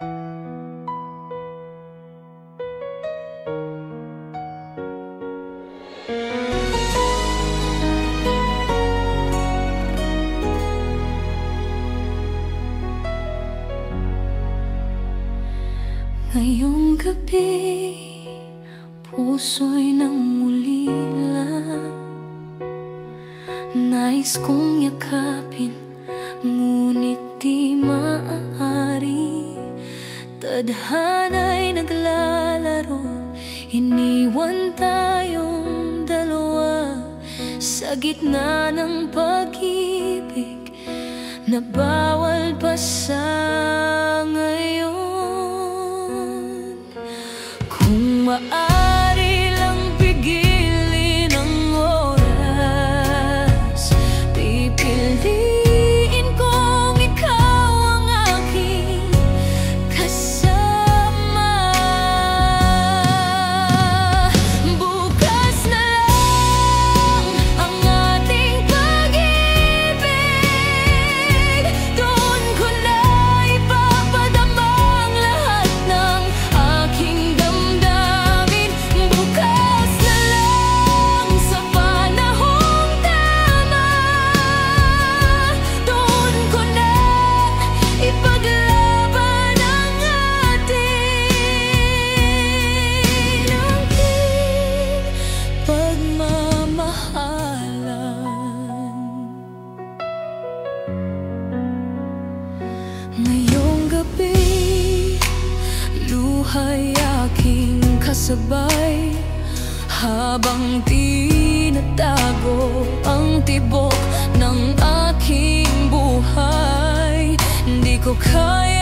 Ngayong gabi, puso'y nangulila. Nais kong yakapin, ngunit di maaari. Tadhana'y naglalaro, iniwan tayong dalawa sa gitna ng pag-ibig na bawal pa sa ngayon. Kung maaari lang pigilin ang oras, pipiliin kong ikaw ang aking kasama. Bukas na lang ang ating pag-ibig, doon ko na ipapadama ang lahat ng aking damdamin. Bukas na lang sa panahong tama, doon ko na ipaglaban ang ating pagmamahalan. Ngayong gabi, luha'y aking kasabay, habang tinatago ang tibok ng aking buhay. Di ko kaya